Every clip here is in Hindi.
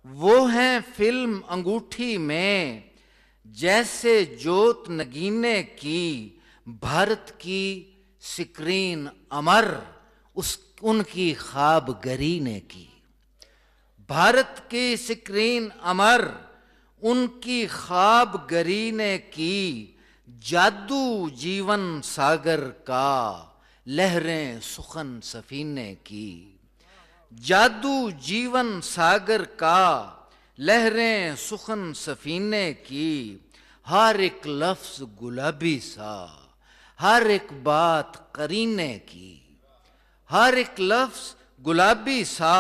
वो हैं फिल्म अंगूठी में जैसे जोत नगीने की, भारत की स्क्रीन अमर उस उनकी ख्वाब गरी ने की। भारत की स्क्रीन अमर उनकी ख्वाब गरी ने की, जादू जीवन सागर का लहरें सुखन सफीने की। जादू जीवन सागर का लहरें सुखन सफीने की, हर एक लफ्ज गुलाबी सा, हर एक बात करीने की। हर एक लफ्ज गुलाबी सा,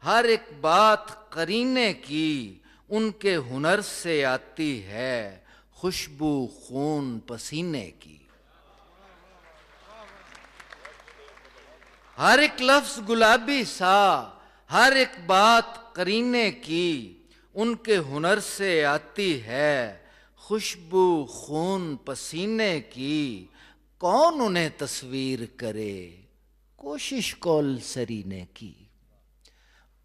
हर एक बात करीने की, उनके हुनर से आती है खुशबू खून पसीने की। हर एक लफ्ज गुलाबी सा, हर एक बात करीने की, उनके हुनर से आती है खुशबू खून पसीने की। कौन उन्हें तस्वीर करे कोशिश कौल सरी ने की।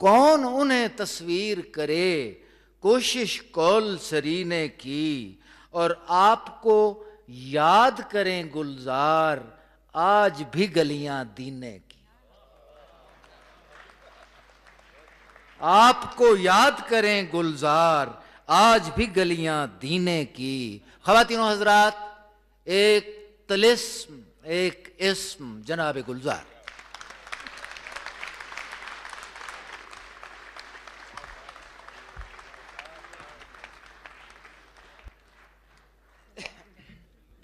कौन उन्हें तस्वीर करे कोशिश कौल सरी ने की। और आपको याद करें गुलजार आज भी गलियां दीने की। आपको याद करें गुलजार आज भी गलियां दीने की। ख़वातीनो हज़रात, एक तिलिस्म, एक इस्म, जनाब गुलजार।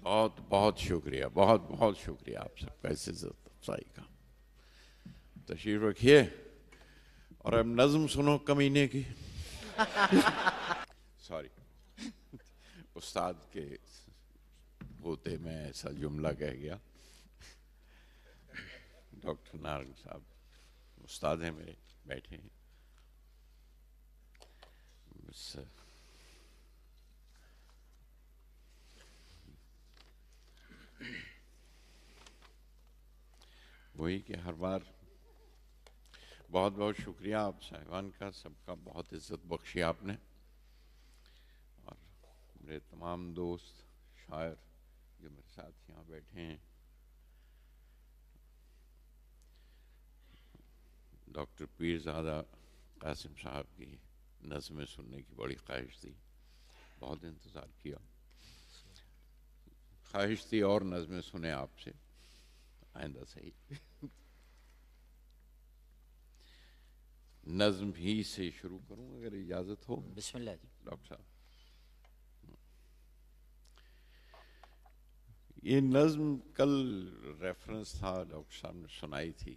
बहुत बहुत शुक्रिया, बहुत बहुत शुक्रिया आप सबका इस इज़्ज़त अफ़ज़ाई का। तशरीफ़ रखिए और अब नज़्म सुनो कमीने की। सॉरी, उस्ताद के होते मैं ऐसा जुमला कह गया। डॉक्टर नारंग साहब उस्ताद हैं मेरे, बैठे हैं। वही कि हर बार बहुत बहुत शुक्रिया आप साहिबान का, सबका बहुत इज़्ज़त बख्शी आपने। और मेरे तमाम दोस्त शायर जो मेरे साथ यहाँ बैठे हैं, डॉक्टर पीरज़ादा कासिम साहब की नज़्में सुनने की बड़ी ख्वाहिश थी, बहुत इंतज़ार किया। ख्वाहिश थी और नज़्में सुने आपसे, आइंदा सही। नज़्म ही से शुरू करूं अगर इजाज़त हो। बिस्मिल्लाह जी। डॉक्टर साहब, ये नज़्म कल रेफरेंस था, डॉक्टर साहब ने सुनाई थी,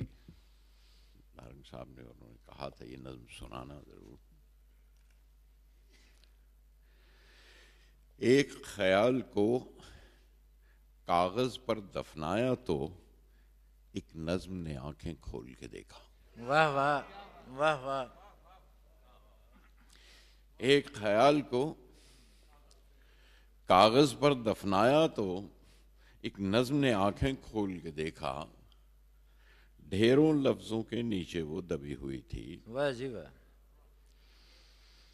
नारंग साहब ने, उन्होंने कहा था ये नज़्म सुनाना ज़रूर। एक ख्याल को कागज़ पर दफनाया तो एक नज़्म ने आंखें खोल के देखा। वाह वाह वाह वाह। एक ख्याल को कागज़ पर दफनाया तो एक नज़्म ने आंखें खोल के देखा, ढेरों लफ्ज़ों के नीचे वो दबी हुई थी। वाह जी वाह।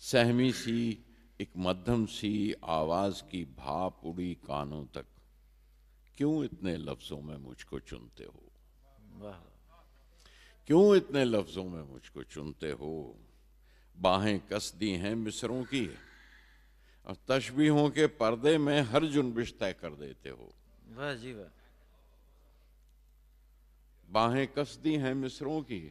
सहमी सी एक मध्यम सी आवाज़ की भाप उड़ी कानों तक, क्यों इतने लफ्ज़ों में मुझको चुनते हो। वाह। क्यों इतने लफ्ज़ों में मुझको चुनते हो। बाहें कस दी हैं मिसरों की और तशबीहों के पर्दे में हर जुनबिश तय कर देते हो। वाह जी वाह। बाहें कस दी हैं मिसरों की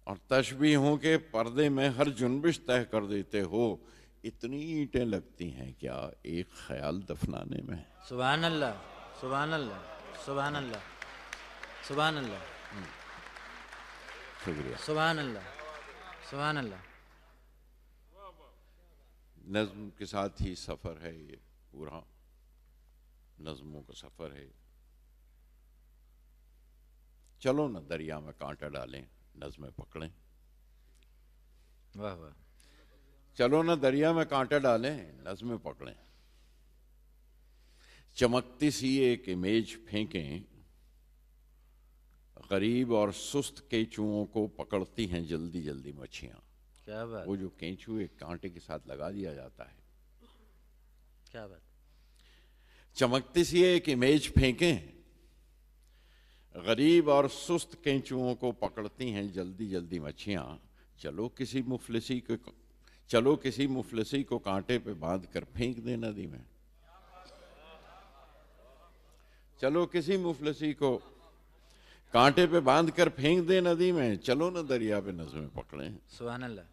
और तशबीहों के पर्दे में हर जुनबिश तय कर देते हो। इतनी ईंटें लगती हैं क्या एक ख्याल दफनाने में। सुभान अल्लाह, सुभान अल्लाह, सुभान अल्लाह, सुभान अल्लाह, शुक्रिया। सुभान अल्लाह, सुभान अल्लाह। नज़्म के साथ ही सफ़र है ये पूरा, नज़्मों का सफ़र है। चलो ना दरिया में कांटा डालें, नज़्में पकड़ें। वाह वाह। चलो ना दरिया में कांटा डालें, नज़्में पकड़ें। चमकती सी एक इमेज फेंकें, गरीब और सुस्त केंचुओं को पकड़ती हैं जल्दी जल्दी मच्छियाँ। क्या बात, वो जो केंचू एक कांटे के साथ लगा दिया जाता है। क्या बात। चमकती सी एक इमेज फेंकें, गरीब और सुस्त केंचुओं को पकड़ती हैं जल्दी जल्दी मच्छियाँ। चलो किसी मुफलिसी को कांटे पे बांध कर फेंक दे नदी में। चलो किसी मुफलिसी को कांटे पे बांध कर फेंक दे नदी में। चलो न दरिया पे नज़्में पकड़ें। सुभान अल्लाह।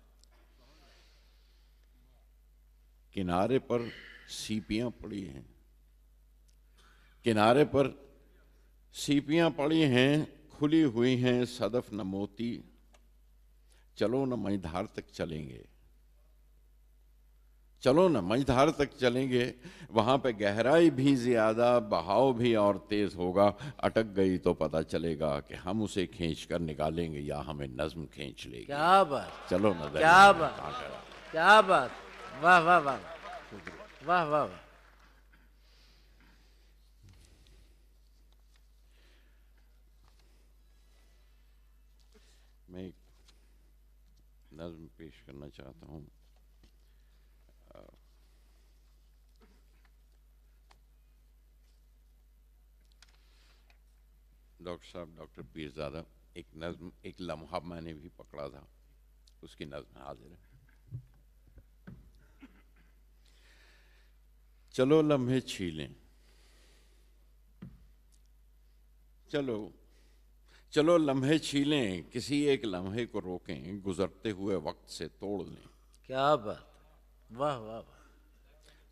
किनारे पर सीपियां पड़ी हैं, किनारे पर सीपियां पड़ी हैं, खुली हुई हैं सदफ न मोती। चलो न मझधार तक चलेंगे, चलो न मझधार तक चलेंगे। वहां पे गहराई भी ज्यादा, बहाव भी और तेज होगा। अटक गई तो पता चलेगा कि हम उसे खींच कर निकालेंगे या हमें नज्म खींच लेगी। क्या बात, चलो न दरिया क्या में बात, कांटा। क्या बात। वाह वाह वाह वाह वाह वाह। मैं एक नज्म पेश करना चाहता हूँ। डॉक्टर साहब, डॉक्टर पीरज़ादा, एक नज्म, एक लम्हा मैंने भी पकड़ा था, उसकी नज्म हाजिर है। चलो लम्हे छीलें, चलो चलो लम्हे छीलें, किसी एक लम्हे को रोकें, गुजरते हुए वक्त से तोड़ लें। क्या बात, वाह वाह वाह।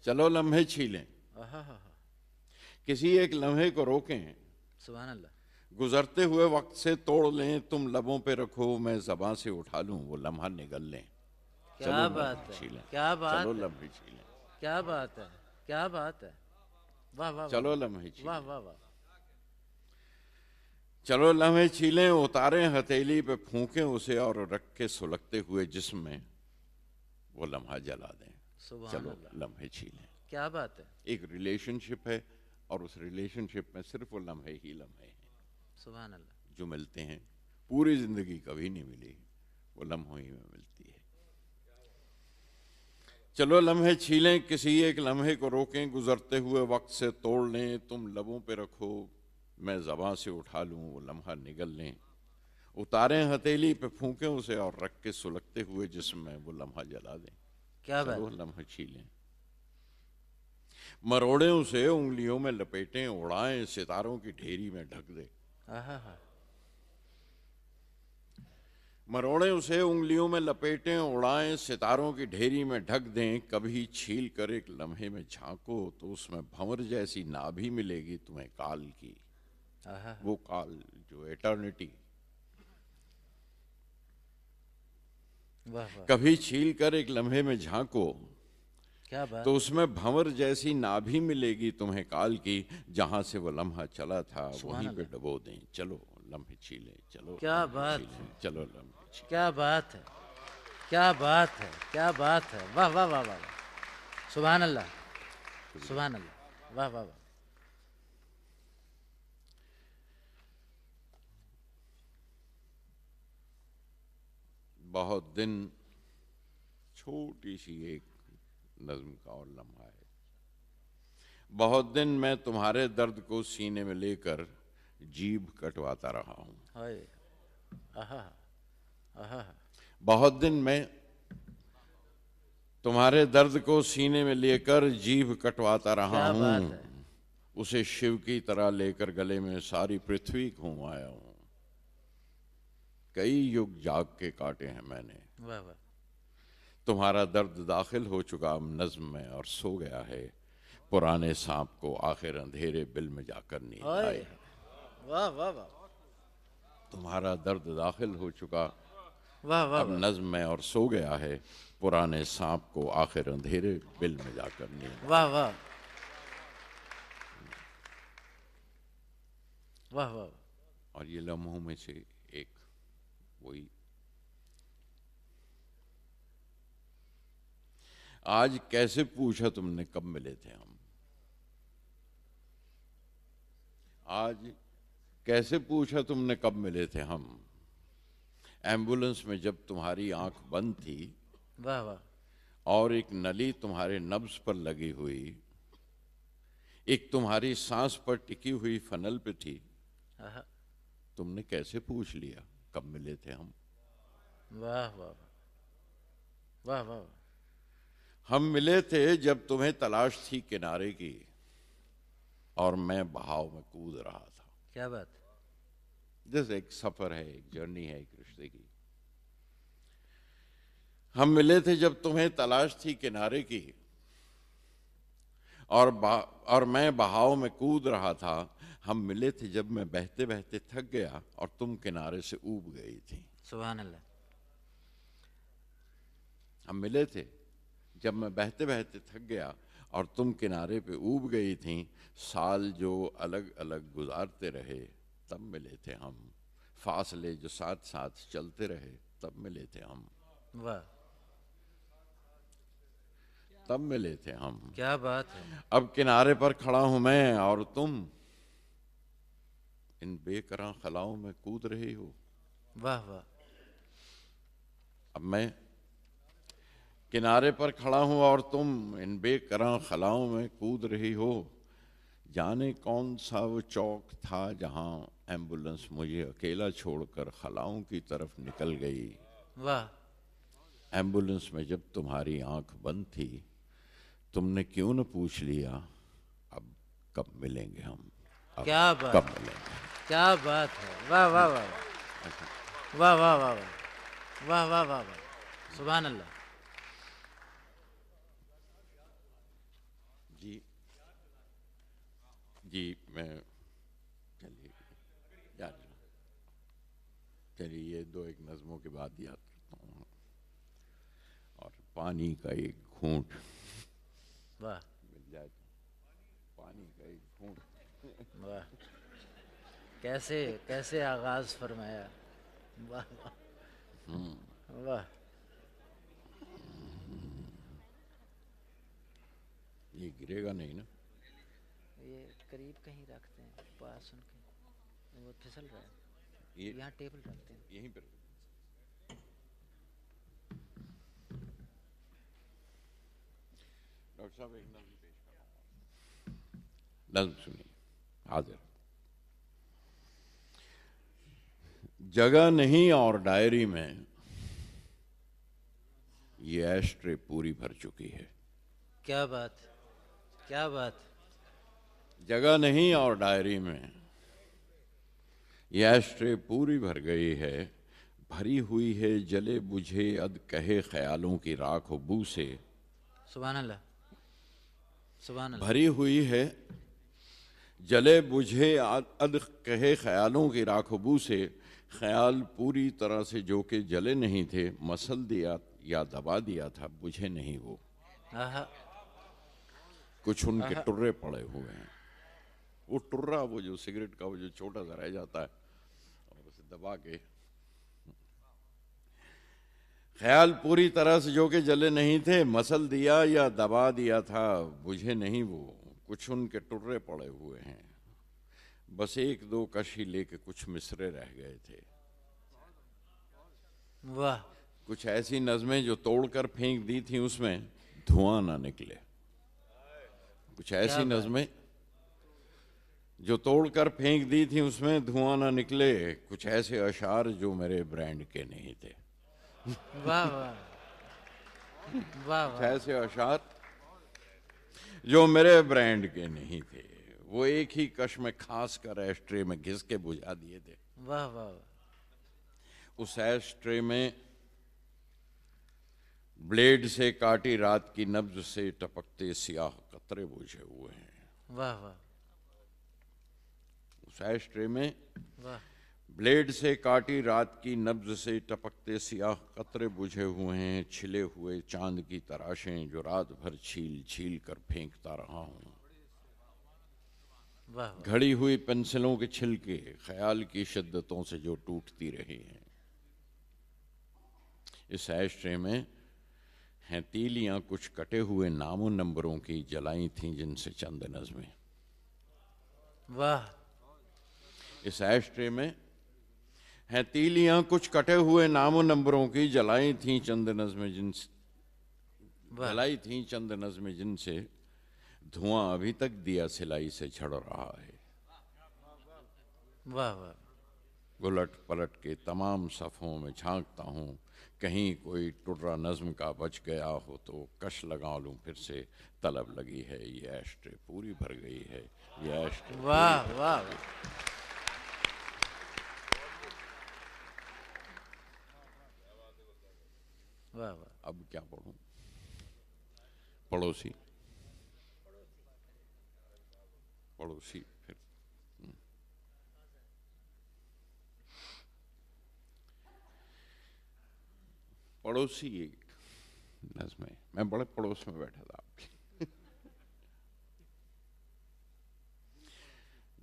चलो लम्हे छीलें, आहा हा। किसी एक लम्हे को रोकें, सुभान अल्लाह। गुजरते हुए वक्त से तोड़ लें। तुम लबों पे रखो, मैं ज़बां से उठा लूं, वो लम्हा निगल लें। क्या बात है, छीलें, क्या बात चलो है, लम्हे छीलें, क्या बात है, क्या बात है। वाह वाह चलो वाह, लम्हे वाह छीलें, वाह वाह। चलो लम्हे छीलें। उतारें हथेली पे, फूकें उसे और रख के सुलगते हुए जिस्म में वो लम्हा जला दें। सुभान चलो अल्लाह, लम्हे छीलें। क्या बात है। एक रिलेशनशिप है और उस रिलेशनशिप में सिर्फ वो लम्हे ही लम्हे हैं सुभान अल्लाह। जो मिलते हैं। पूरी जिंदगी कभी नहीं मिली, वो लम्हों ही में मिलती है। चलो लम्हे छीलें, किसी एक लम्हे को रोकें, गुजरते हुए वक्त से तोड़ लें। तुम लबों पे रखो, मैं ज़बां से उठा लूं, वो लम्हा निगल लें। उतारें हथेली पे, फूकें उसे और रख के सुलगते हुए जिस्म में वो लम्हा जला दें। क्या चलो बात। लम्हे छीलें, मरोड़ें उसे, उंगलियों में लपेटें, उड़ाएं सितारों की ढेरी में ढक दे। आहा हा। मरोड़ें उसे, उंगलियों में लपेटें, उड़ाएं सितारों की ढेरी में ढक दें। कभी छील कर एक लम्हे में झांको तो उसमें भंवर जैसी नाभि मिलेगी तुम्हें काल की। आहा। वो काल जो एटर्निटी। वाह वाह, कभी छील कर एक लम्हे में झांको क्या बात। तो उसमें भंवर जैसी नाभि मिलेगी तुम्हें काल की। जहां से वो लम्हा चला था सुभान वहीं पे अल्लाह। डबो दें। चलो लम्हे छीलें, चलो क्या लम्हे बात छीलें, चलो लम्हे छीलें। क्या बात है, क्या बात है, क्या बात है। वाह वाह वाह वाह। सुभान अल्लाह, सुभान अल्लाह। वाह वाह वाह। बहुत दिन, छोटी सी एक नज्म का और लम्हा है। बहुत दिन मैं तुम्हारे दर्द को सीने में लेकर जीभ कटवाता रहा हूं। हाय। आहा आहा। बहुत दिन मैं तुम्हारे दर्द को सीने में लेकर जीभ कटवाता रहा क्या बात हूं। है। उसे शिव की तरह लेकर गले में सारी पृथ्वी घूमाया हूं। कई युग जाग के काटे हैं मैंने। वाह वाह। तुम्हारा दर्द दाखिल हो चुका अब नज्म में और सो गया है। पुराने सांप को आखिर अंधेरे बिल में जाकर नींद हाय। आई। वाह वाह वाह। तुम्हारा दर्द दाखिल हो चुका वाह वाह अब वाह। नज्म में और सो गया है। पुराने सांप को आखिर अंधेरे बिल में जाकर नींद। वाह वाह वाह वाह। और ये लम्हों में से एक वही। आज कैसे पूछा तुमने कब मिले थे हम। आज कैसे पूछा तुमने कब मिले थे हम? एम्बुलेंस में जब तुम्हारी आंख बंद थी वाह वाह। और एक नली तुम्हारे नब्ज पर लगी हुई, एक तुम्हारी सांस पर टिकी हुई फनल पे थी, आहा, तुमने कैसे पूछ लिया कब मिले थे हम? वाह वाह वाह वाह वाह। हम मिले थे जब तुम्हें तलाश थी किनारे की और मैं बहाव में कूद रहा था। क्या बात। जैसे एक सफर है, एक जर्नी है एक रिश्ते की। हम मिले थे जब तुम्हें तलाश थी किनारे की और मैं बहाव में कूद रहा था। हम मिले थे जब मैं बहते बहते थक गया और तुम किनारे से ऊब गई थी। सुभान अल्लाह। हम मिले थे जब मैं बहते बहते थक गया और तुम किनारे पे ऊब गई थी। साल जो अलग अलग गुजारते रहे तब मिले थे हम। फासले जो साथ साथ चलते रहे तब मिले थे हम। वाह, तब मिले थे हम। क्या बात है। अब किनारे पर खड़ा हूं मैं और तुम इन बेकरां खलाओं में कूद रही हो। वाह वाह। अब मैं किनारे पर खड़ा हूं और तुम इन बेकरां खलाओं में कूद रही हो। जाने कौन सा वो चौक था जहां एम्बुलेंस मुझे अकेला छोड़कर खलाओं की तरफ निकल गई। वाह। एम्बुलेंस में जब तुम्हारी आंख बंद थी तुमने क्यों न पूछ लिया अब कब मिलेंगे हम? अब क्या बात, कब मिलेंगे? क्या बात है। वाह वाह वाह वाह वाह वाह वाह वाह वाह वाह वाह। सुभान अल्लाह। जी जी, मैं चलिए चलिए ये दो एक नज़मों के बाद याद करता हूँ। और पानी का एक घूंट वाह मिल जाए तो पानी का एक घूंट। वाह। कैसे कैसे आगाज फरमाया। वाह वाह वाह। ये गिरेगा नहीं ना? ये करीब कहीं रखते हैं, पास उनके, वो फिसल रहा है। ये यहाँ टेबल रखते हैं। यहीं पर। डॉक्टर साहब एक नज़्म पेश कर रहा हूँ। नज़्म सुनिए, हाजिर। जगह नहीं और डायरी में ये एस्ट्रे पूरी भर चुकी है। क्या बात, क्या बात। जगह नहीं और डायरी में ये एस्ट्रे पूरी भर गई है। भरी हुई है जले बुझे अध कहे ख्यालों की राख व बू से। सुभान अल्लाह, सुभान अल्लाह। भरी हुई है जले बुझे अध कहे ख्यालों की राख व बू से। ख्याल पूरी तरह से जो कि जले नहीं थे, मसल दिया या दबा दिया था, बुझे नहीं वो। आहा, कुछ उनके टुर्रे पड़े हुए हैं। वो टुर्रा, वो जो सिगरेट का वो जो छोटा सा रह जाता है और उसे दबा के। ख्याल पूरी तरह से जो कि जले नहीं थे, मसल दिया या दबा दिया था, बुझे नहीं वो। कुछ उनके टुर्रे पड़े हुए हैं, बस एक दो कशी लेके कुछ मिसरे रह गए थे। वाह। कुछ ऐसी नज़में जो तोड़कर फेंक दी थी उसमें धुआं ना निकले। कुछ ऐसी नज़में जो तोड़कर फेंक दी थी उसमें धुआं ना निकले। कुछ ऐसे अशार जो मेरे ब्रांड के नहीं थे। वाह वाह वाह कुछ वाह। ऐसे अशार जो मेरे ब्रांड के नहीं थे, वो एक ही कश में खास कर एस्ट्रे में घिस के बुझा दिए थे। वाह वाह। उस एस्ट्रे में ब्लेड से काटी रात की नब्ज से टपकते सियाह कतरे बुझे हुए हैं। वाह वाह। उस एस्ट्रे में वाह। ब्लेड से काटी रात की नब्ज से टपकते सियाह कतरे बुझे हुए हैं। छिले हुए चांद की तराशें जो रात भर छील छील कर फेंकता रहा हूं। वाह। घड़ी हुई पेंसिलों के छिलके ख्याल की शिद्दतों से जो टूटती रही हैं। इस एस्ट्रे में हैं तीलियां कुछ कटे हुए नामों नंबरों की, जलाई थीं जिनसे चंद नज़में। वाह। इस एस्ट्रे में हैं तीलियां कुछ कटे हुए नामों नंबरों की, जलाई थी चंद नज़्में जिनसे धुआं अभी तक दिया सिलाई से झड़ रहा है। वाह वाह। उलट पलट के तमाम सफ़ों में झांकता हूँ, कहीं कोई टुर्रा नज़्म का बच गया हो तो कश लगा लूं फिर से। तलब लगी है ये एस्ट्रे पूरी भर गई है, ये एस्ट्रे। वाह वाह वाह वाह। अब क्या पढ़ूं? पड़ोसी फिर पड़ोसी एक नज़्म है। मैं बड़े पड़ोस में बैठा था आपके।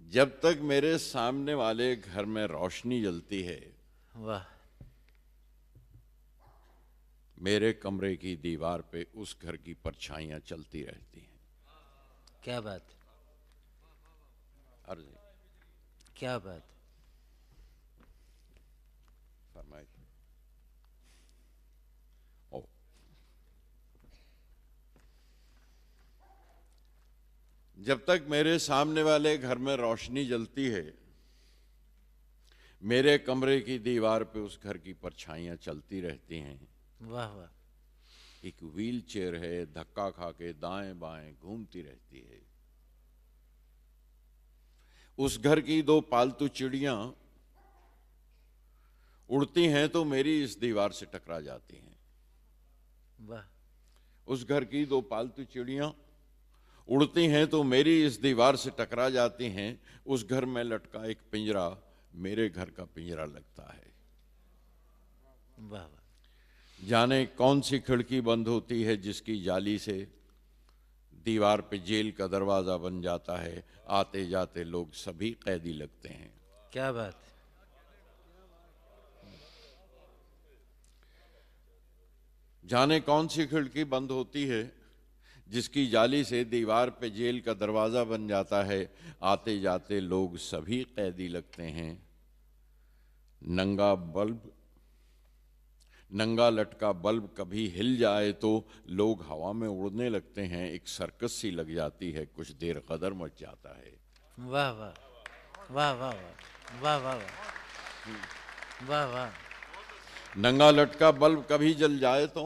जब तक मेरे सामने वाले घर में रोशनी जलती है, वाह। मेरे कमरे की दीवार पे उस घर की परछाइयां चलती रहती हैं। क्या बात, अर्ज़ क्या बात। फरमाइश। ओ जब तक मेरे सामने वाले घर में रोशनी जलती है, मेरे कमरे की दीवार पे उस घर की परछाइयां चलती रहती हैं। वाह वाह। एक व्हील चेयर है, धक्का खा के दाएं बाएं घूमती रहती है। उस घर की दो पालतू चिड़ियां उड़ती हैं तो मेरी इस दीवार से टकरा जाती हैं। वाह। उस घर की दो पालतू चिड़ियां उड़ती हैं तो मेरी इस दीवार से टकरा जाती हैं। उस घर में लटका एक पिंजरा मेरे घर का पिंजरा लगता है। वाह वाह। जाने कौन सी खिड़की बंद होती है जिसकी जाली से दीवार पे जेल का दरवाजा बन जाता है। आते जाते लोग सभी कैदी लगते हैं। क्या बात। जाने कौन सी खिड़की बंद होती है जिसकी जाली से दीवार पे जेल का दरवाजा बन जाता है। आते जाते लोग सभी कैदी लगते हैं। नंगा लटका बल्ब कभी हिल जाए तो लोग हवा में उड़ने लगते हैं। एक सर्कस सी लग जाती है, कुछ देर कदर मच जाता है। वाह वाह वाह वाह वाह वाह वाह वाह वाह। नंगा लटका बल्ब कभी जल जाए तो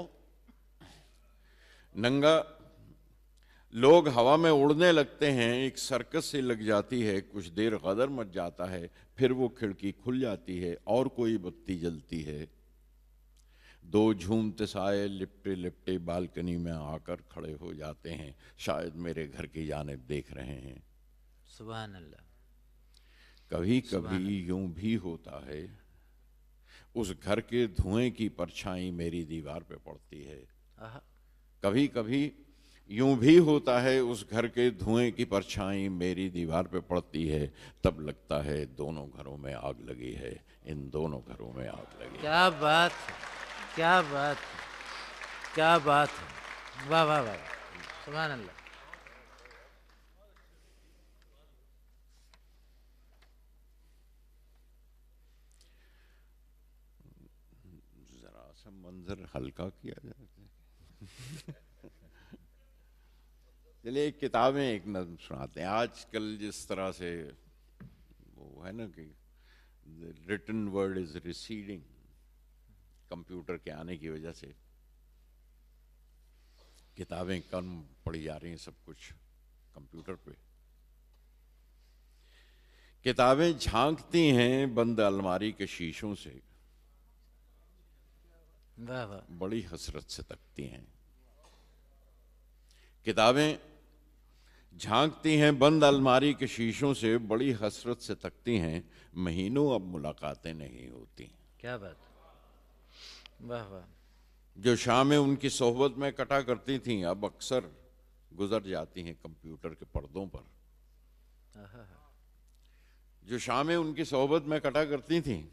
लोग हवा में उड़ने लगते हैं। एक सर्कस सी लग जाती है, कुछ देर कदर मच जाता है। फिर वो खिड़की खुल जाती है और कोई बत्ती जलती है। दो झूमते साए लिपटे लिपटे बालकनी में आकर खड़े हो जाते हैं। शायद मेरे घर की जानिब देख रहे हैं। सुभान अल्लाह। कभी कभी यूं भी होता है उस घर के धुएं की परछाई मेरी दीवार पे पड़ती है। कभी कभी यूं भी होता है उस घर के धुएं की परछाई मेरी दीवार पे पड़ती है। तब लगता है दोनों घरों में आग लगी है, इन दोनों घरों में आग लगी। क्या बात, क्या बात, क्या बात। वाह वाह वाह। सुभान अल्लाह। जरा सा मंजर हल्का किया जाए। चलिए किताबें एक नज़्म सुनाते हैं। आजकल जिस तरह से वो है ना कि written word is receding, computer के आने की वजह से किताबें कम पढ़ी जा रही हैं, सब कुछ कंप्यूटर पे। किताबें झांकती हैं बंद अलमारी के शीशों से, वाह वाह। बड़ी हसरत से तकती हैं। किताबें झांकती हैं बंद अलमारी के शीशों से, बड़ी हसरत से तकती हैं। महीनों अब मुलाकातें नहीं होती। क्या बात। वाह वाह। जो शामें उनकी सोहबत में कटा करती थीं अब अक्सर गुजर जाती हैं कंप्यूटर के पर्दों पर। जो शामें उनकी सोहबत में कटा करती थीं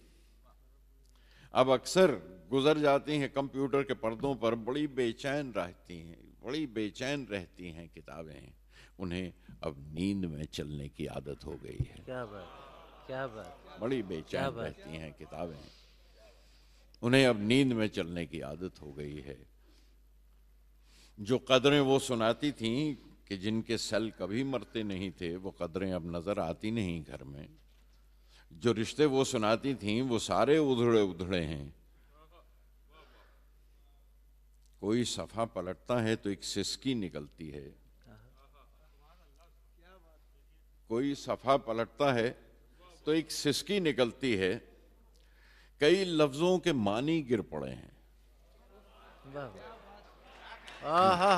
अब अक्सर गुजर जाती हैं कंप्यूटर के पर्दों पर। बड़ी बेचैन रहती हैं किताबें। उन्हें अब नींद में चलने की आदत हो गई है। क्या बात, क्या बात, बड़ी बेचैन रहती हैं किताबें। उन्हें अब नींद में चलने की आदत हो गई है। जो कदरें वो सुनाती थीं कि जिनके सेल कभी मरते नहीं थे, वो कदरें अब नजर आती नहीं घर में। जो रिश्ते वो सुनाती थीं वो सारे उधड़े उधड़े हैं। कोई सफा पलटता है तो एक सिसकी निकलती है। कोई सफा पलटता है तो एक सिसकी निकलती है। कई लफ्जों के मानी गिर पड़े हैं। आहा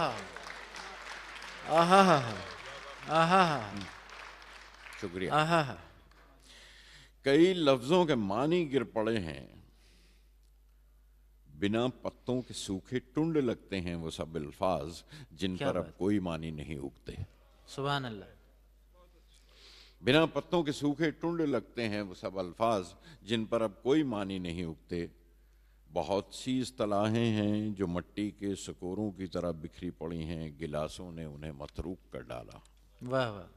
आहा आहा शुक्रिया। आहा कई लफ्जों के मानी गिर पड़े हैं। बिना पत्तों के सूखे टुंड लगते हैं वो सब अल्फाज जिन पर अब कोई मानी नहीं उगते। सुभान अल्लाह। बिना पत्तों के सूखे टुंड लगते हैं वो सब अल्फाज जिन पर अब कोई मानी नहीं उगते। बहुत सी इस्तलाहें हैं जो मट्टी के सकोरों की तरह बिखरी पड़ी हैं, गिलासों ने उन्हें मतरूक कर डाला। वाह वाह।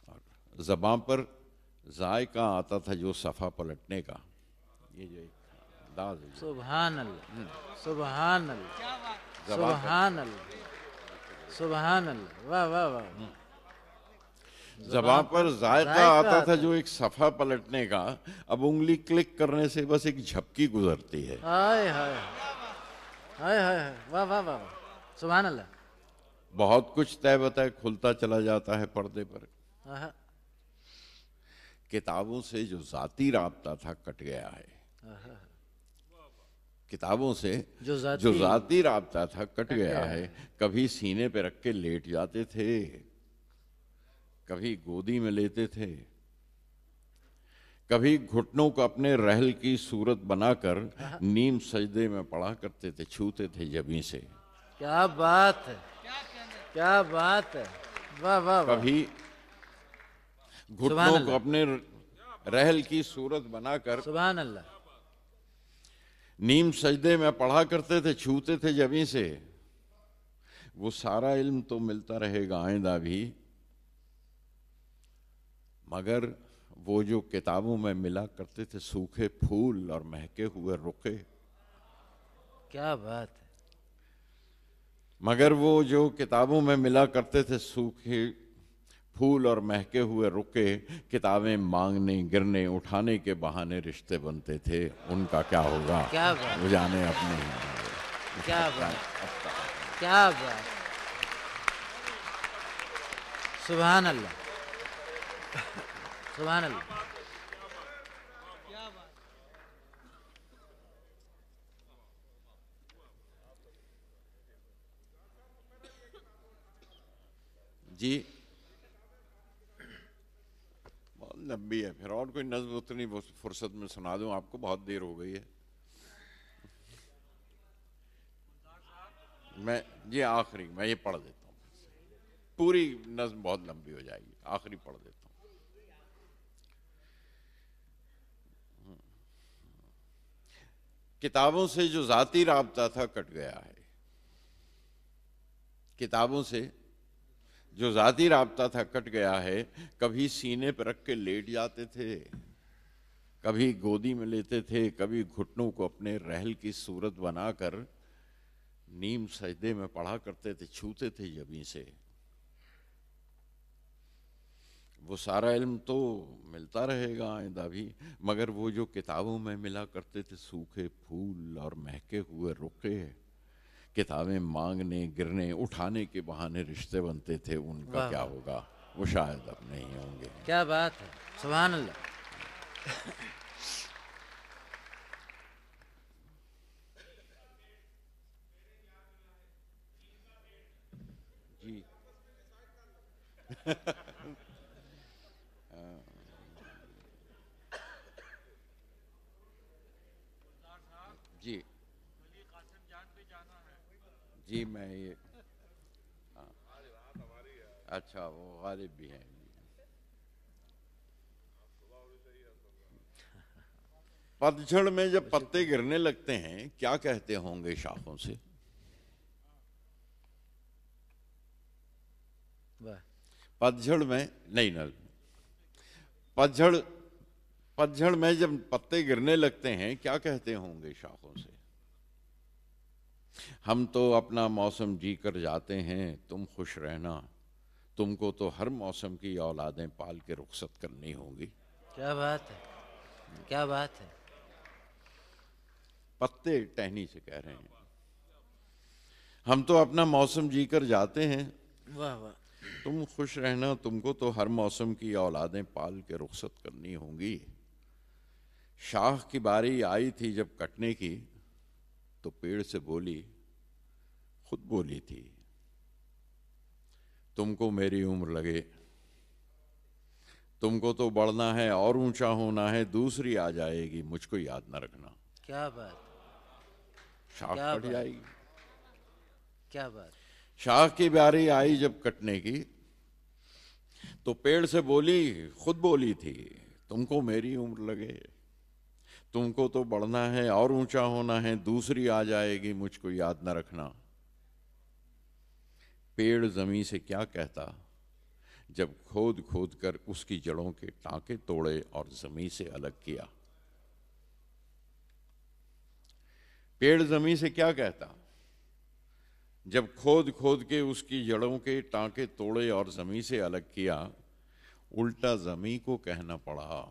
और ज़बां पर जायका आता था जो सफ़ा पलटने का। ये जो अंदाज है, सुभान अल्लाह, सुभान अल्लाह, सुभान अल्लाह, सुभान अल्लाह। वाह वाह वाह। ज़बां पर जायका आता था जो एक सफ़ा पलटने का, अब उंगली क्लिक करने से बस एक झपकी गुजरती है। हाय हाय हाय हाय। वाह वाह वाह। सुभान अल्लाह। बहुत कुछ तय बताए खुलता चला जाता है पर्दे पर। किताबों से जो जाती राब्ता था कट गया है। किताबों से जो जाती राब्ता था कट गया है। कभी सीने पे रख के लेट जाते थे, कभी गोदी में लेते थे, कभी घुटनों को अपने रहल की सूरत बनाकर नीम सजदे में पढ़ा करते थे, छूते थे जबीं से। क्या बात है, क्या बात है। वाह वाह वाह। कभी घुटनों को अपने रहल की सूरत बनाकर सुभान अल्लाह नीम सजदे में पढ़ा करते थे, छूते थे जबीं से। वो सारा इल्म तो मिलता रहेगा आइंदा भी, मगर वो जो किताबों में मिला करते थे सूखे फूल और महके हुए रुके। क्या बात है। मगर वो जो किताबों में मिला करते थे सूखे फूल और महके हुए रुके, किताबें मांगने गिरने उठाने के बहाने रिश्ते बनते थे, उनका क्या होगा? क्या बात, वो जाने अपने ही। क्या बात, क्या बात। सुभान अल्लाह, सुभान अल्लाह। जी बहुत लंबी है, फिर और कोई नज़्म उतनी फुर्सत में सुना दूं आपको, बहुत देर हो गई है। मैं ये आखिरी मैं ये पढ़ देता हूँ, पूरी नज़्म बहुत लंबी हो जाएगी, आखिरी पढ़ देता हूँ। किताबों से जो जाती राब्ता था कट गया है। किताबों से जो जाती राब्ता था कट गया है। कभी सीने पर रख के लेट जाते थे, कभी गोदी में लेते थे, कभी घुटनों को अपने रहल की सूरत बनाकर नीम सजदे में पढ़ा करते थे, छूते थे जबीं से। वो सारा इल्म तो मिलता रहेगा आइंदा भी, मगर वो जो किताबों में मिला करते थे सूखे फूल और महके हुए रुके, किताबें मांगने गिरने उठाने के बहाने रिश्ते बनते थे, उनका क्या होगा? वो शायद अब नहीं होंगे। क्या बात है। सुभान अल्लाह। जी जी जी मैं ये अच्छा वो गालिब भी हैं। पतझड़ में जब पत्ते गिरने लगते हैं क्या कहते होंगे शाखों से? पतझड़ में नहीं ना, पतझड़ पतझड़ में जब पत्ते गिरने लगते हैं क्या कहते होंगे शाखों से? हम तो अपना मौसम जी कर जाते हैं, तुम खुश रहना, तुमको तो हर मौसम की औलादें पाल के रुखसत करनी होगी। क्या बात है, क्या बात है। पत्ते टहनी से कह रहे हैं, हम तो अपना मौसम जी कर जाते हैं, वाह वाह। तुम खुश रहना, तुमको तो हर मौसम की औलादें पाल के रुखसत करनी होंगी। शाख की बारी आई थी जब कटने की, तो पेड़ से बोली, खुद बोली थी, तुमको मेरी उम्र लगे, तुमको तो बढ़ना है और ऊंचा होना है, दूसरी आ जाएगी मुझको याद न रखना। क्या बात, शाख क्या कट बात, जाएगी। क्या बात। शाख की बारी आई जब कटने की, तो पेड़ से बोली, खुद बोली थी, तुमको मेरी उम्र लगे, तुमको तो बढ़ना है और ऊंचा होना है, दूसरी आ जाएगी मुझको याद न रखना। पेड़ जमीन से क्या कहता जब खोद खोद कर उसकी जड़ों के टांके तोड़े और जमीन से अलग किया? पेड़ जमीन से क्या कहता जब खोद खोद के उसकी जड़ों के टांके तोड़े और जमीन से अलग किया? उल्टा जमीन को कहना पड़ा,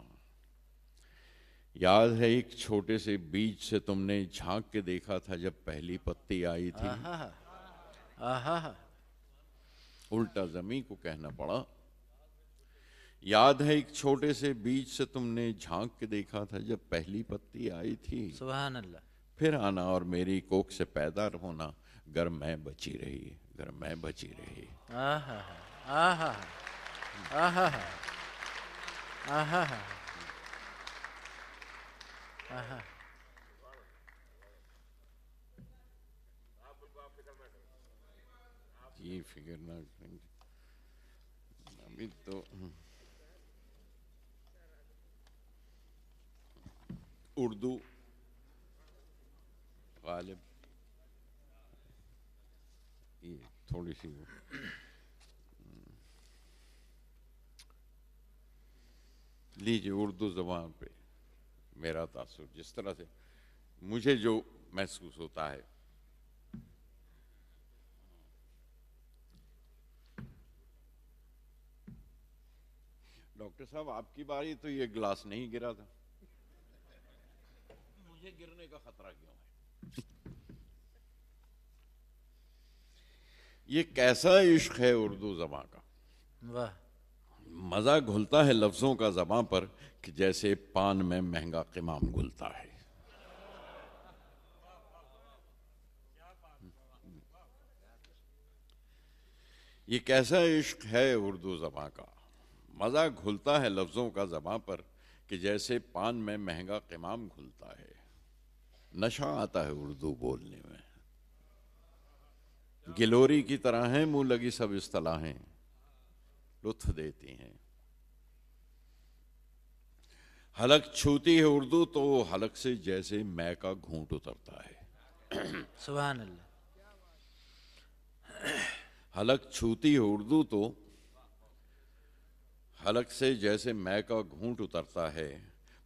याद है एक छोटे से बीज से तुमने झांक के देखा था जब पहली पत्ती आई थी? आहा, आहा। उल्टा जमीन को कहना पड़ा, याद है एक छोटे से बीज से तुमने झांक के देखा था जब पहली पत्ती आई थी? सुभान अल्लाह। फिर आना और मेरी कोख से पैदा होना, गर मैं बची रही, गर मैं बची रही। आहा, आहा, आहा, आहा, आहा। ये फिक्र ना करेंगे अभी तो। उर्दू गालिब ये थोड़ी सी वो लीजिए, उर्दू ज़बान पे मेरा तासुर, जिस तरह से मुझे जो महसूस होता है। डॉक्टर साहब आपकी बारी तो ये गिलास नहीं गिरा था, मुझे गिरने का खतरा क्यों है? ये कैसा इश्क है उर्दू ज़बान का। वाह। मजा घुलता है लफ्जों का ज़बान पर कि जैसे पान में महंगा क़िमाम घुलता है। ये कैसा इश्क है उर्दू ज़बान का, मजा घुलता है लफ्जों का ज़बान पर कि जैसे पान में महंगा क़िमाम घुलता है। नशा आता है उर्दू बोलने में, गिलोरी की तरह हैं मुंह लगी सब इस्तलाहें, लुत्फ देती हैं। हलक छूती है उर्दू तो हलक से जैसे मै का घूंट उतरता है। सुभान अल्लाह। हलक छूती है उर्दू तो हलक से जैसे मै का घूंट उतरता है।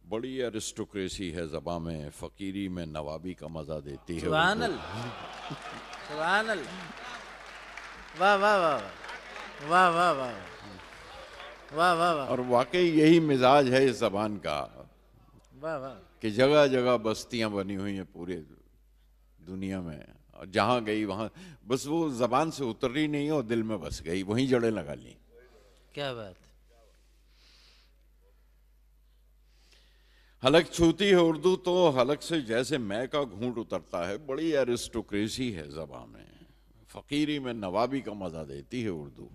बड़ी अरिस्टोक्रेसी है ज़बां में, फ़कीरी में नवाबी का मज़ा देती है। सुभान अल्लाह, सुभान अल्लाह। वाह वाह वाह वाह वाह वाह वाह वाह वाह। और वाकई यही मिजाज है इस ज़बान का वाह वाह। कि जगह जगह बस्तियां बनी हुई हैं पूरे दुनिया में, और जहां गई वहां बस वो ज़बान से उतर रही नहीं और दिल में बस गई, वहीं जड़ें लगा ली। क्या बात। हलक छूती है उर्दू तो हलक से जैसे मै का घूंट उतरता है। बड़ी एरिस्टोक्रेसी है ज़बान में, फ़कीरी में नवाबी का मज़ा देती है उर्दू।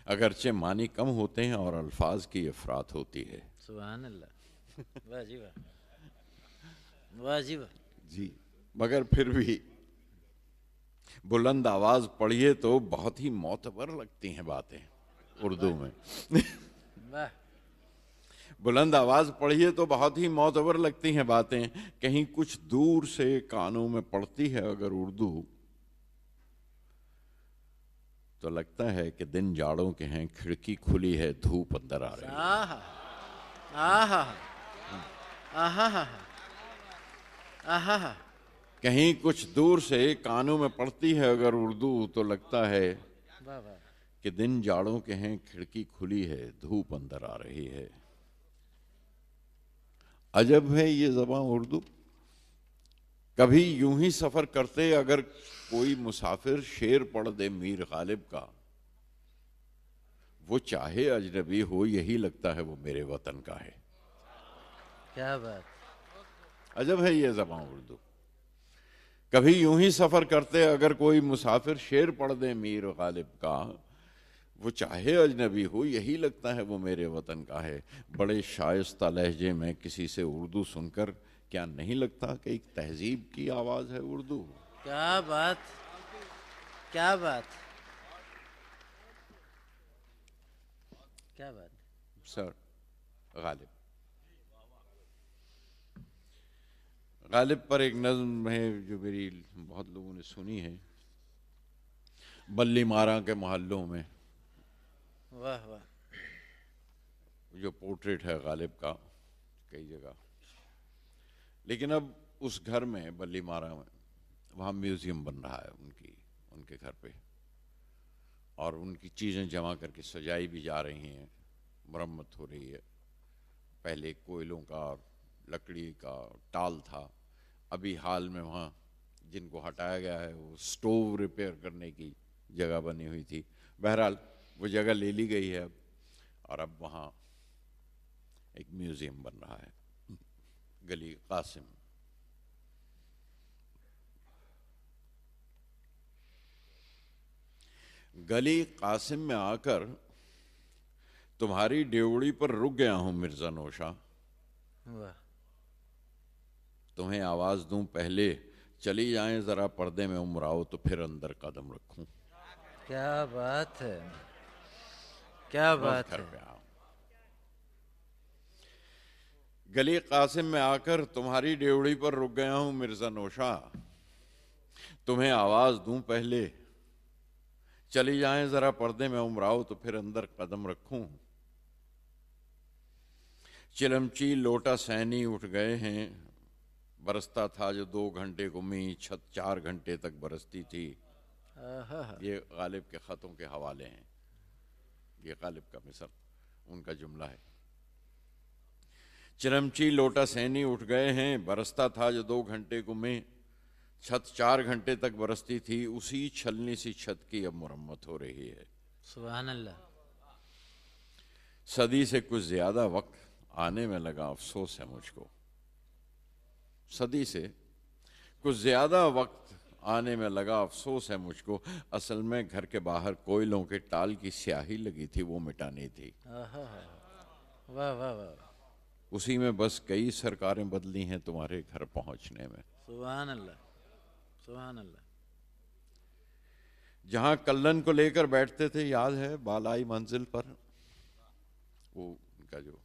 अगरचे मानी कम होते हैं और अल्फाज की अफरात होती है। सुभान अल्लाह। वाह जी वाह, वाह जी वाह। जी, मगर फिर भी बुलंद आवाज पढ़िए तो बहुत ही मोतबर लगती हैं बातें उर्दू में। वाह। बुलंद आवाज पढ़िए तो बहुत ही मोतबर लगती हैं बातें, कहीं कुछ दूर से कानों में पड़ती है अगर उर्दू तो लगता है कि दिन जाड़ों के हैं, खिड़की खुली है, धूप अंदर आ रही है। आहा आहा आहा आहा। कहीं कुछ दूर से कानों में पड़ती है अगर उर्दू तो लगता है वाह वाह। कि दिन जाड़ों के हैं, खिड़की खुली है, धूप अंदर आ रही है। अजब है ये ज़बां उर्दू। कभी यूं ही सफर करते अगर कोई मुसाफिर शेर पढ़ दे मीर गालिब का, वो चाहे अजनबी हो यही लगता है वो मेरे वतन का है। क्या बात। अजब है ये ज़बां उर्दू। कभी यूं ही सफर करते अगर कोई मुसाफिर शेर पढ़ दे मीर गालिब का, वो चाहे अजनबी हो यही लगता है वो मेरे वतन का है। बड़े शाइस्ता लहजे में किसी से उर्दू सुनकर क्या नहीं लगता कि एक तहजीब की आवाज़ है उर्दू। क्या बात, क्या बात, क्या बात। सर गालिब, गालिब पर एक नज़्म है जो मेरी बहुत लोगों ने सुनी है। बल्ली मारा के मोहल्लों में, वाह वाह। जो पोर्ट्रेट है गालिब का कई जगह, लेकिन अब उस घर में बल्ली मारा में वहाँ म्यूज़ियम बन रहा है उनके घर पे, और उनकी चीज़ें जमा करके सजाई भी जा रही हैं, मरम्मत हो रही है। पहले कोयलों का लकड़ी का टाल था, अभी हाल में वहाँ जिनको हटाया गया है वो स्टोव रिपेयर करने की जगह बनी हुई थी। बहरहाल वो जगह ले ली गई है अब, और अब वहाँ एक म्यूज़ियम बन रहा है। गली कासिम, गली कासिम में आकर तुम्हारी डेवड़ी पर रुक गया हूं मिर्जा नौशा। वाह। तुम्हें आवाज दूं पहले चली जाएं जरा पर्दे में उम्र आओ तो फिर अंदर कदम रखूं। क्या बात है, क्या बात घर है। पे आओ। गली कासिम में आकर तुम्हारी डेवड़ी पर रुक गया हूं मिर्जा नौशा। तुम्हें आवाज दूं पहले चली जाएं जरा पर्दे में उम्र आओ तो फिर अंदर कदम रखूं। चिलमची लोटा सैनी उठ गए हैं, बरसता था जो 2 घंटे गुमी, छत 4 घंटे तक बरसती थी। ये गालिब के ख़तों के हवाले हैं, ये गालिब का मिसर उनका जुमला है। चिलमची लोटा सैनी उठ गए हैं, बरसता था जो 2 घंटे गुमे, छत 4 घंटे तक बरसती थी, उसी छलनी सी छत की अब मुरम्मत हो रही है। सुभान अल्लाह। सदी से कुछ ज्यादा वक्त आने में लगा, अफसोस है मुझको। सदी से कुछ ज्यादा वक्त आने में लगा, अफसोस है मुझको। असल में घर के बाहर कोयलों के टाल की स्याही लगी थी, वो मिटानी थी। वाह वाह वाह। उसी में बस कई सरकारें बदली हैं तुम्हारे घर पहुंचने में। सुभान अल्लाह, सुभान अल्लाह। जहां कल्लन को लेकर बैठते थे याद है बालाई मंजिल पर, वो उनका जो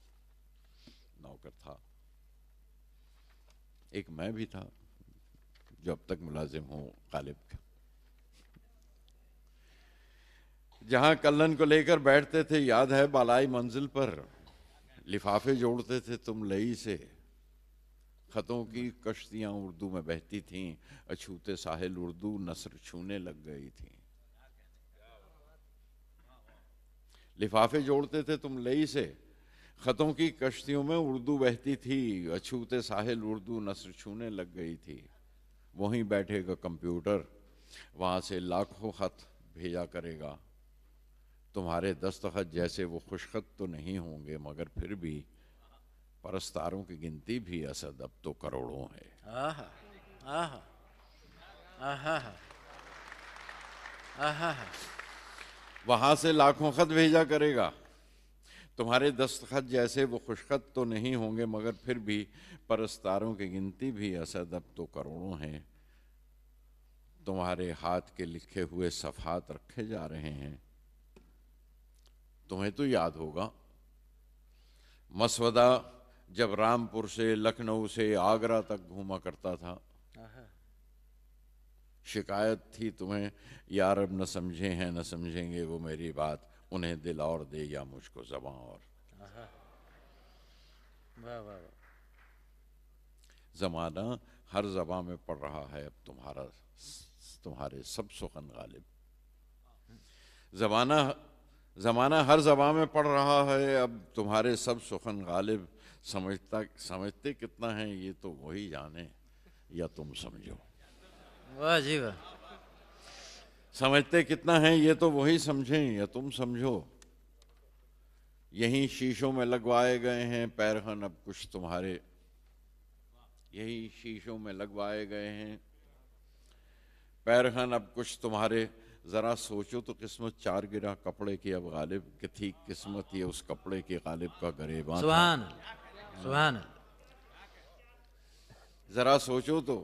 नौकर था, एक मैं भी था जो अब तक मुलाजिम हूं गालिब का। जहां कल्लन को लेकर बैठते थे याद है बालाई मंजिल पर, लिफाफे जोड़ते थे तुम लई से, खतों की कश्तियां उर्दू में बहती थीं, अछूते साहिल उर्दू नस्र छूने लग गई थी। लिफाफे जोड़ते थे तुम लई से, खतों की कश्तियों में उर्दू बहती थी, अछूते साहिल उर्दू नस्र छूने लग गई थी। वहीं बैठेगा कंप्यूटर, वहां से लाखों खत भेजा करेगा, तुम्हारे दस्तखत जैसे वो खुशखत तो नहीं होंगे मगर फिर भी परस्तारों की गिनती भी असद अब तो करोड़ों है। आहा आहा आहा आहा। वहां से लाखों खत भेजा करेगा, तुम्हारे दस्तखत जैसे वो खुशखत तो नहीं होंगे मगर फिर भी परस्तारों की गिनती भी असद अब तो करोड़ों हैं। तुम्हारे हाथ के लिखे हुए सफ़हात रखे जा रहे हैं। तुम्हें तो याद होगा मसवदा जब रामपुर से लखनऊ से आगरा तक घूमा करता था, शिकायत थी तुम्हें यार अब न समझे हैं न समझेंगे वो मेरी बात, उन्हें दिल और दे या मुझको ज़बां और। वाह वाह वाह। ज़माना हर ज़बां में पढ़ रहा है अब तुम्हारे सब सुखन गालिब। ज़माना हर ज़बां में पढ़ रहा है अब तुम्हारे सब सुखन गालिब। समझते कितना है ये तो वही जाने या तुम समझो। वाह जी वाह। समझते कितना है ये तो वही समझें या तुम समझो। यही शीशों में लगवाए गए हैं पैरहन अब कुछ तुम्हारे, यही शीशों में लगवाए गए हैं पैरहन अब कुछ तुम्हारे। जरा सोचो तो किस्मत चार गिरा कपड़े की अब गालिब, कि थी किस्मत ये उस कपड़े के गालिब का गरेबां था। सुभान सुभान। जरा सोचो तो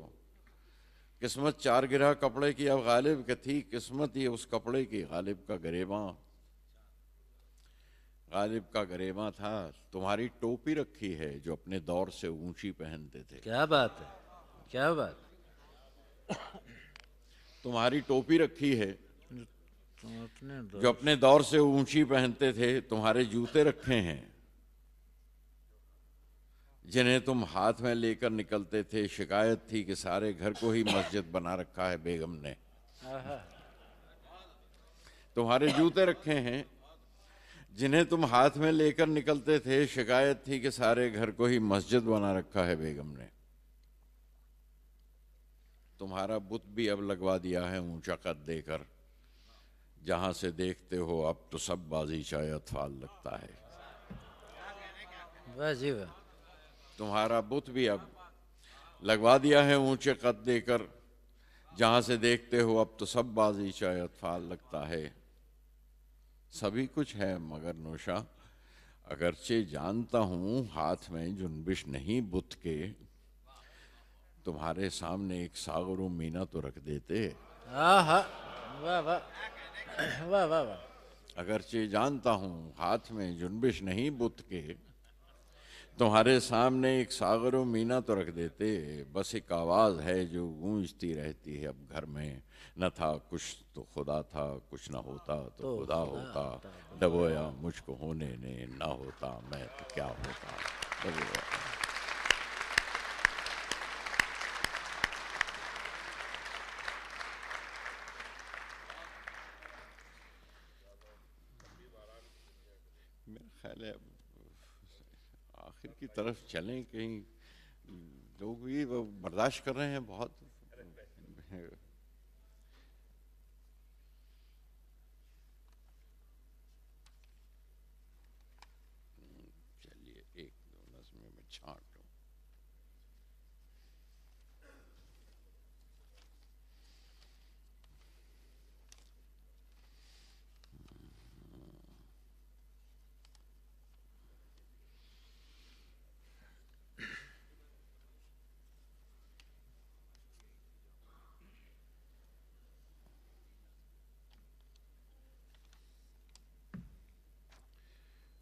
किस्मत चार गिरा कपड़े की अब गालिब, कि थी किस्मत ये उस कपड़े की गालिब का गरेबां, गालिब का गरेबां था। तुम्हारी टोपी रखी है जो अपने दौर से ऊंची पहनते थे। क्या बात है, क्या बात। तुम्हारी टोपी रखी है तुम जो अपने दौर से ऊंची पहनते थे। तुम्हारे जूते रखे हैं जिन्हें तुम हाथ में लेकर निकलते थे। शिकायत थी कि सारे घर को ही मस्जिद बना रखा है बेगम ने। तुम्हारे जूते रखे हैं जिन्हें तुम हाथ में लेकर निकलते थे। शिकायत थी कि सारे घर को ही मस्जिद बना रखा है बेगम ने। तुम्हारा बुत भी अब लगवा दिया है ऊंचा कद देकर, जहां से देखते हो अब तो सब बाजीचा अतफाल लगता है। वाह जी वाह। तुम्हारा बुत भी अब लगवा दिया है ऊंचे कद देकर, जहां से देखते हो अब तो सब बाजीचा अतफाल लगता है। सभी कुछ है मगर नौशा अगरचे जानता हूं हाथ में जुनबिश नहीं बुत के, तुम्हारे सामने एक सागरो मीना तो रख देते। वाह वाह वाह वाह वाह। अगरचे जानता हूं हाथ में जुनबिश नहीं बुत के, तुम्हारे सामने एक सागरो मीना तो रख देते। बस एक आवाज है जो गूंजती रहती है अब घर में, न था कुछ तो खुदा था, कुछ न होता तो खुदा होता। दबोया मुझको होने ने, ना होता मैं तो क्या होता। दबोया। मेरा ख्याल है आखिर की तरफ चलें, कहीं लोग भी वो बर्दाश्त कर रहे हैं बहुत। चलिए एक दो नज़्में में छांट लूं।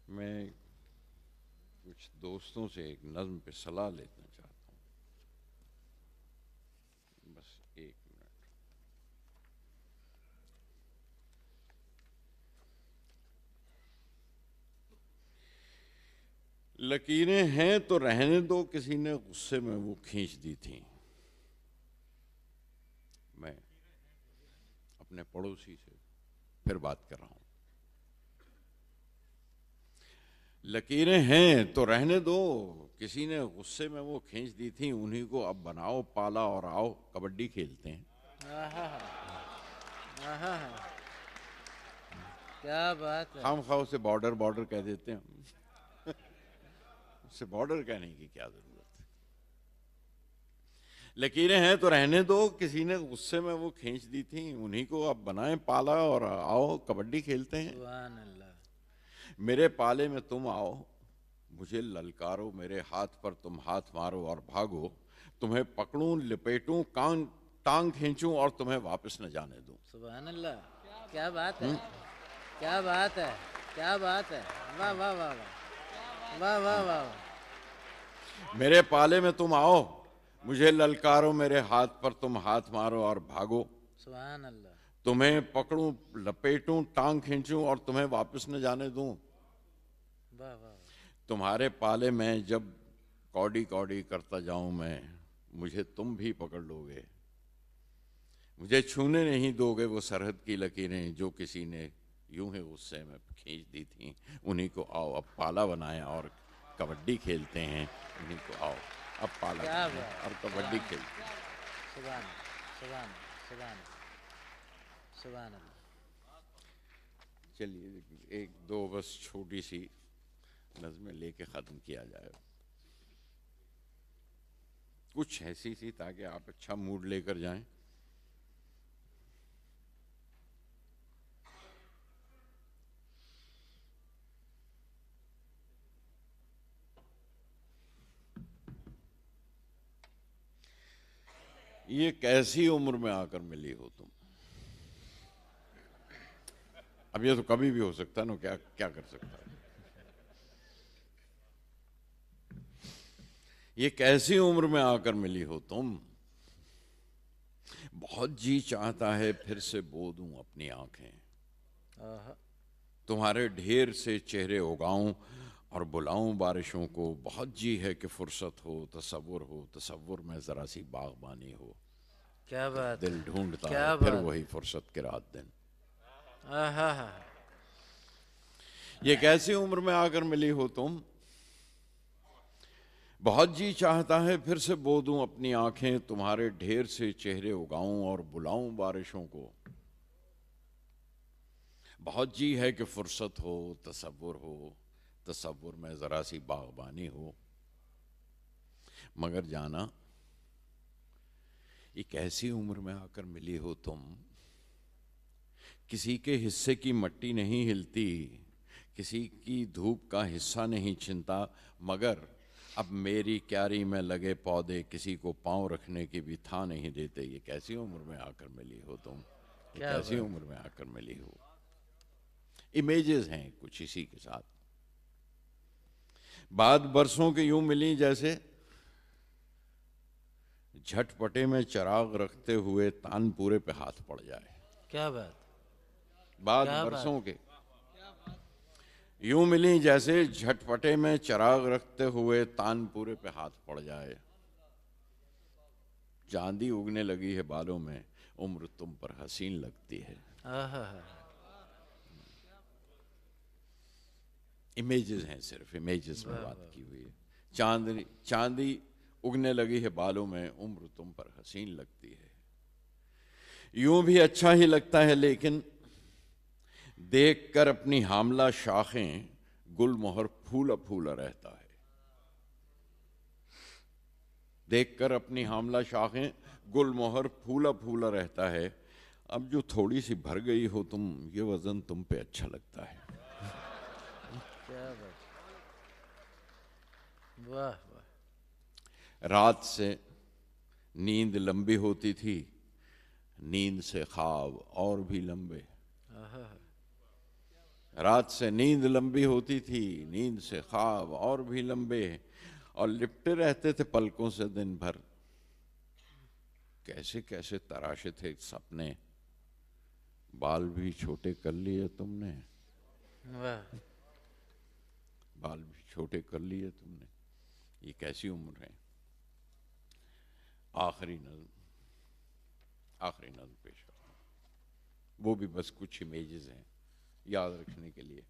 मैं कुछ दोस्तों से एक नज़्म पे सलाह लेना चाहता हूँ, बस एक मिनट। लकीरें हैं तो रहने दो किसी ने गुस्से में वो खींच दी थी। मैं अपने पड़ोसी से फिर बात कर रहा हूं। लकीरें हैं तो रहने दो किसी ने गुस्से में वो खींच दी थी, उन्हीं को अब बनाओ पाला और आओ कबड्डी खेलते हैं। क्या बात है। खाम खाओ से बॉर्डर बॉर्डर कह देते हैं हम। उससे बॉर्डर कहने की क्या जरूरत है। लकीरें हैं तो रहने दो किसी ने गुस्से में वो खींच दी थी, उन्हीं को अब बनाए पाला और आओ कबड्डी खेलते हैं। सुभान अल्लाह। मेरे पाले में तुम आओ मुझे ललकारो, मेरे हाथ पर तुम हाथ मारो और भागो। तुम्हें पकड़ूं लिपेटूं कान टांग खींचूं और तुम्हें वापस न जाने दूं। सुभान अल्लाह। क्या बात है, क्या बात है, क्या बात है। वाह वाह वाह वाह वाह वाह वाह। मेरे पाले में तुम आओ मुझे ललकारो मेरे हाथ पर तुम हाथ मारो और भागो, सुभान अल्लाह। तुम्हें पकड़ूं लपेटूं टांग खींचूं और तुम्हें वापस न जाने दूं। वाह वाह। तुम्हारे पाले में जब कौड़ी कौड़ी करता जाऊं मैं, मुझे तुम भी पकड़ लोगे। मुझे छूने नहीं दोगे वो सरहद की लकीरें जो किसी ने यूं ही उससे मैं खींच दी थी। उन्हीं को आओ अब पाला बनाया और कबड्डी खेलते हैं। उन्हीं को आओ अब पाला बनाया और कबड्डी खेलते हैं। सुभान सुभान सुभान सुभान अल्लाह। चलिए एक दो बस छोटी सी नज़्में लेके ख़त्म किया जाए, कुछ ऐसी सी ताकि आप अच्छा मूड लेकर जाएं। ये कैसी उम्र में आकर मिली हो तुम। अब ये तो कभी भी हो सकता है ना, क्या क्या कर सकता है। ये कैसी उम्र में आकर मिली हो तुम, बहुत जी चाहता है फिर से बो दूं अपनी आंखें। तुम्हारे ढेर से चेहरे उगाऊं और बुलाऊं बारिशों को। बहुत जी है कि फुर्सत हो, तसव्वुर में जरा सी बागबानी हो। क्या बात, दिल ढूंढता क्या है फिर बात। वही फुर्सत के रात दिन। आहा। ये कैसी उम्र में आकर मिली हो तुम, बहुत जी चाहता है फिर से बो दूं अपनी आंखें। तुम्हारे ढेर से चेहरे उगाऊं और बुलाऊं बारिशों को। बहुत जी है कि फुर्सत हो, तसव्वुर में जरा सी बागबानी हो। मगर जाना एक ऐसी उम्र में आकर मिली हो तुम, किसी के हिस्से की मट्टी नहीं हिलती, किसी की धूप का हिस्सा नहीं छिनता। मगर अब मेरी क्यारी में लगे पौधे किसी को पांव रखने की भी था नहीं देते। ये कैसी उम्र में आकर मिली हो तुम, ये कैसी उम्र में आकर मिली हो। इमेजेस हैं कुछ इसी के साथ। बाद बरसों के यूं मिली जैसे झटपटे में चिराग रखते हुए तानपुरे पे हाथ पड़ जाए। क्या बात। बाद बरसों के यूं मिली जैसे झटपटे में चिराग रखते हुए तानपुरे पे हाथ पड़ जाए। चांदी उगने लगी है बालों में, उम्र तुम पर हसीन लगती है। इमेजेस हैं, सिर्फ इमेजेस में बात की हुई है। चांदी उगने लगी है बालों में, उम्र तुम पर हसीन लगती है। यूं भी अच्छा ही लगता है लेकिन देखकर अपनी हामला शाखें गुलमोहर फूला फूला रहता है। देखकर अपनी हामला शाखें गुलमोहर फूला फूला रहता है। अब जो थोड़ी सी भर गई हो तुम, ये वजन तुम पे अच्छा लगता है। क्या बात। वाह वाह। रात से नींद लंबी होती थी, नींद से ख्वाब और भी लंबे। रात से नींद लंबी होती थी, नींद से ख्वाब और भी लंबे। और लिपटे रहते थे पलकों से दिन भर। कैसे कैसे तराशे थे सपने, बाल भी छोटे कर लिए तुमने। वाह। बाल भी छोटे कर लिए तुमने। ये कैसी उम्र है। आखिरी नज़्म पेश कर, वो भी बस कुछ इमेजेस हैं याद रखने के लिए।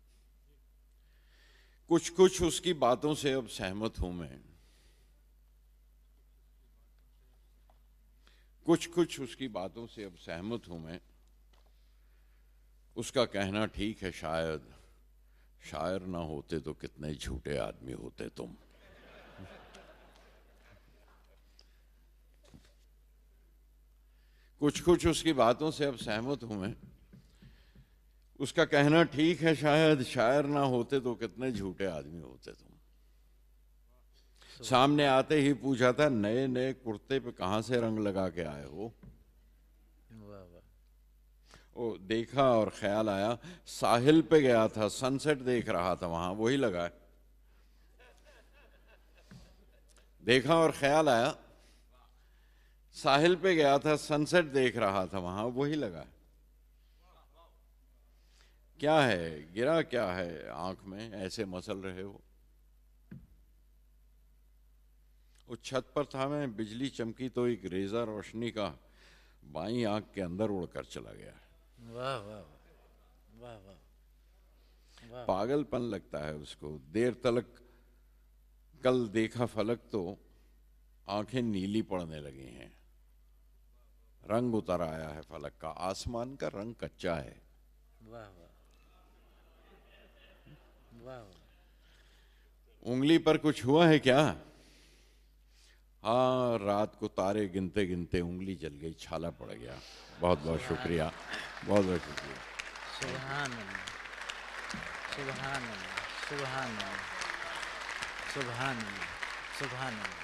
कुछ कुछ उसकी बातों से अब सहमत हूं मैं, कुछ कुछ उसकी बातों से अब सहमत हूं मैं। उसका कहना ठीक है शायद, शायर ना होते तो कितने झूठे आदमी होते तुम। कुछ कुछ उसकी बातों से अब सहमत हूं मैं। उसका कहना ठीक है शायद, शायर ना होते तो कितने झूठे आदमी होते तुम। सामने आते ही पूछा था, नए नए कुर्ते पे कहां से रंग लगा के आए हो। वाह वाह। वो देखा और ख्याल आया, साहिल पे गया था, सनसेट देख रहा था, वहां वही लगा है। देखा और ख्याल आया, साहिल पे गया था, सनसेट देख रहा था, वहां वही लगा। क्या है, गिरा क्या है आंख में, ऐसे मसल रहे हो? उस छत पर था मैं, बिजली चमकी तो एक रेजा रोशनी का बाईं आंख के अंदर उड़कर चला गया। वाह वाह वाह वाह वाह। पागलपन लगता है उसको। देर तलक कल देखा फलक तो आंखें नीली पड़ने लगी हैं। रंग उतर आया है फलक का, आसमान का रंग कच्चा है। वाह वाह वाह। उंगली पर कुछ हुआ है क्या? हाँ, रात को तारे गिनते गिनते उंगली जल गई, छाला पड़ गया। बहुत बहुत शुक्रिया, बहुत बहुत शुक्रिया। सुभान अल्लाह, सुभान अल्लाह, सुभान अल्लाह, सुभान अल्लाह, सुभान अल्लाह,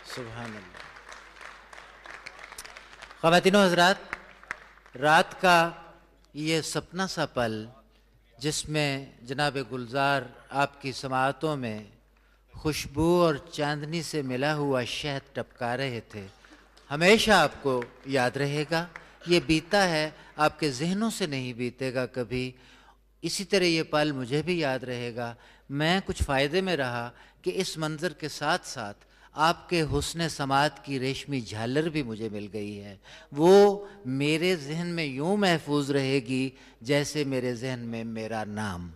सुभान अल्लाह। ख़वातीनो हज़रात, रात का ये सपना सा पल जिसमें जनाब गुलजार आपकी समाअतों में खुशबू और चांदनी से मिला हुआ शहद टपका रहे थे, हमेशा आपको याद रहेगा। ये बीता है, आपके जहनों से नहीं बीतेगा कभी। इसी तरह ये पल मुझे भी याद रहेगा। मैं कुछ फ़ायदे में रहा कि इस मंज़र के साथ साथ आपके हुस्न समात की रेशमी झालर भी मुझे मिल गई है। वो मेरे जहन में यूँ महफूज रहेगी जैसे मेरे जहन में मेरा नाम।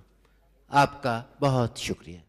आपका बहुत शुक्रिया।